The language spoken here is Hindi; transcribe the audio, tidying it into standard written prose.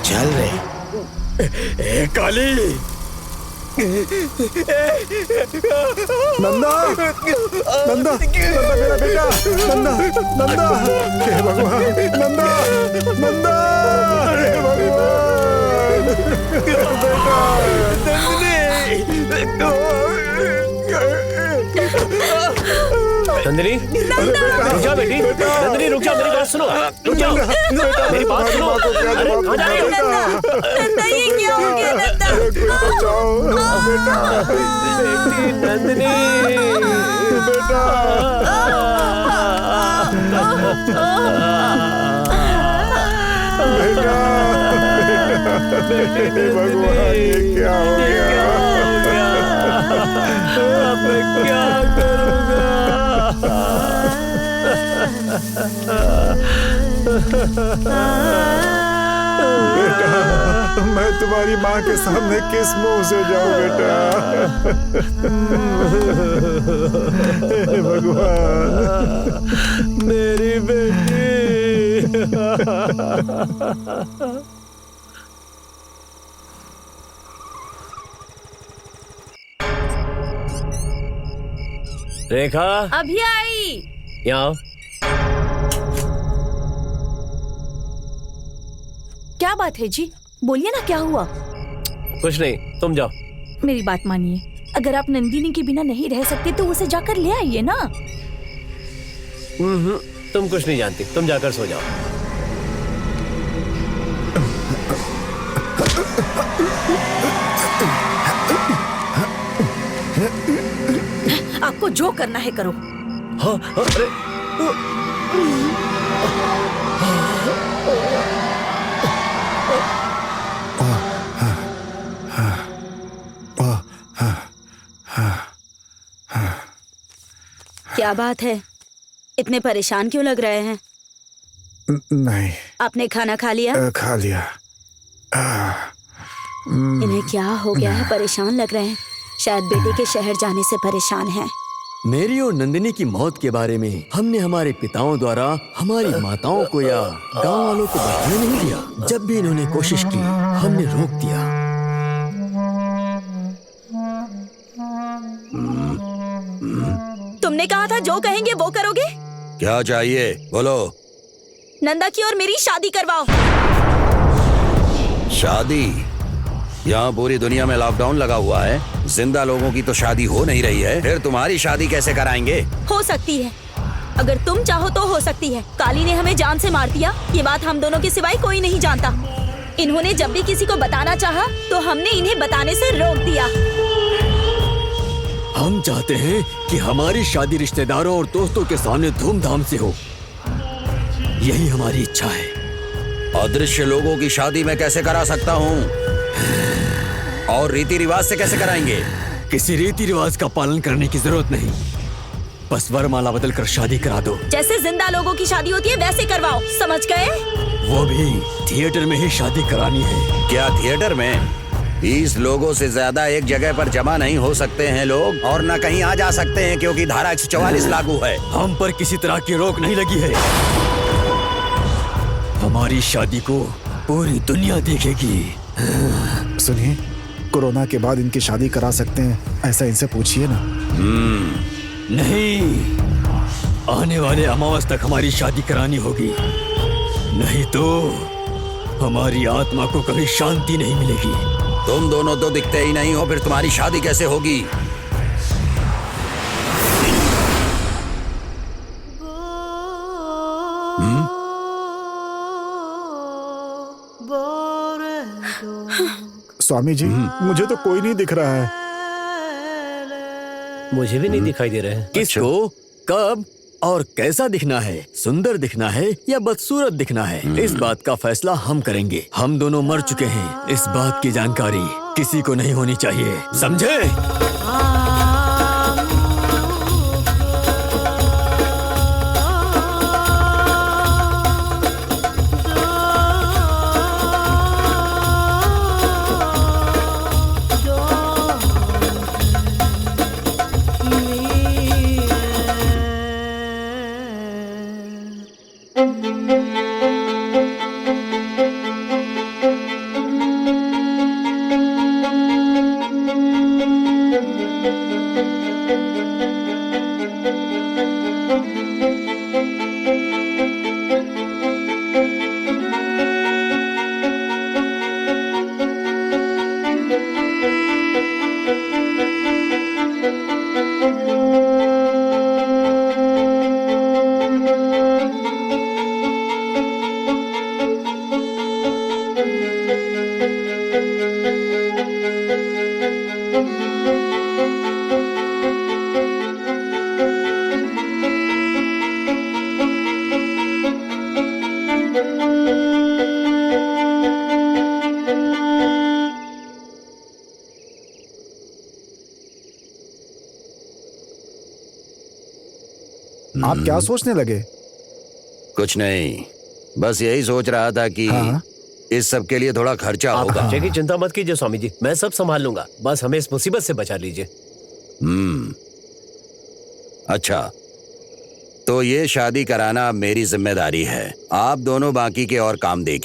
चल रे काली। नंदा, नंदा, नंदा मेरा बेटा, नंदा, नंदा, हे भगवान, नंदा, नंदा, हे भगवान, बेटा, नंदिनी, रुक जा बेटी। नंदिनी रुक जा, मेरी बात सुनो, रुक जाओ, मेरी बात सुनो। अरे कहाँ जा रही हो? नंदा, ये क्या हो गया नंदा? बचाओ बेटा, बेटी नंदिनी, बेटा, बेटा, भगवान ये क्या हो गया? अब मैं क्या करूँगा? बेटा, मैं तुम्हारी माँ के सामने किस मुंह से जाऊं बेटा? हे भगवान, मेरी बेटी। रेखा, अभी आई। यहाँ आओ। क्या बात है जी? बोलिए ना, क्या हुआ? कुछ नहीं, तुम जाओ। मेरी बात मानिए, अगर आप नंदिनी के बिना नहीं रह सकते तो उसे जाकर ले आइए ना। तुम कुछ नहीं जानती, तुम जाकर सो जाओ। आपको जो करना है करो। हाँ, अरे क्या बात है, इतने परेशान क्यों लग रहे हैं? नहीं। आपने खाना खा लिया? खा लिया। इन्हें क्या हो गया है, परेशान लग रहे हैं। शायद बेटे के शहर जाने से परेशान हैं। मेरी और नंदिनी की मौत के बारे में हमने हमारे पिताओं द्वारा हमारी माताओं को या गांव वालों को बताने नहीं दिया। जब भी इन्होंने कोशिश की, हमने रोक दिया। तुमने कहा था जो कहेंगे वो करोगे। क्या चाहिए बोलो। नंदा की और मेरी शादी करवाओ। शादी? यहाँ पूरी दुनिया में लॉकडाउन लगा हुआ है, जिंदा लोगों की तो शादी हो नहीं रही है, फिर तुम्हारी शादी कैसे कराएंगे? हो सकती है, अगर तुम चाहो तो हो सकती है। काली ने हमें जान से मार दिया, ये बात हम दोनों के सिवाय कोई नहीं जानता। इन्होंने जब भी किसी को बताना चाहा तो हमने इन्हें बताने से रोक दिया। हम चाहते हैं कि हमारी शादी रिश्तेदारों और दोस्तों के सामने धूमधाम से हो, यही हमारी इच्छा है। अदृश्य लोगों की शादी मैं कैसे करा सकता हूँ? और रीति रिवाज से कैसे कराएंगे? किसी रीति रिवाज का पालन करने की जरूरत नहीं, बस वरमाला बदल कर शादी करा दो। जैसे जिंदा लोगों की शादी होती है वैसे करवाओ, समझ गए? वो भी थिएटर में ही शादी करानी है। क्या थिएटर में? 20 लोगों से ज्यादा एक जगह पर जमा नहीं हो सकते हैं लोग, और न कहीं आ जा सकते हैं क्योंकि धारा 144 लागू है। हम पर किसी तरह की रोक नहीं लगी है। हमारी शादी को पूरी दुनिया देखेगी। सुनिए, कोरोना के बाद इनकी शादी करा सकते हैं, ऐसा इनसे पूछिए ना। नहीं, आने वाले अमावस तक हमारी शादी करानी होगी, नहीं तो हमारी आत्मा को कभी शांति नहीं मिलेगी। तुम दोनों तो दिखते ही नहीं हो, फिर तुम्हारी शादी कैसे होगी? स्वामी जी, मुझे तो कोई नहीं दिख रहा है। मुझे भी नहीं दिखाई दे रहे हैं। किसको, कब और कैसा दिखना है? सुंदर दिखना है या बदसूरत दिखना है? इस बात का फैसला हम करेंगे। हम दोनों मर चुके हैं, इस बात की जानकारी किसी को नहीं होनी चाहिए, समझे? आप क्या सोचने लगे? कुछ नहीं, बस यही सोच रहा था कि हाँ। इस सब के लिए थोड़ा खर्चा आप होगा। खर्चे की चिंता मत कीजिए स्वामी जी, मैं सब संभाल लूंगा, बस हमें इस मुसीबत से बचा लीजिए। अच्छा, तो ये शादी कराना अब मेरी जिम्मेदारी है। आप दोनों बाकी के और काम देखिए।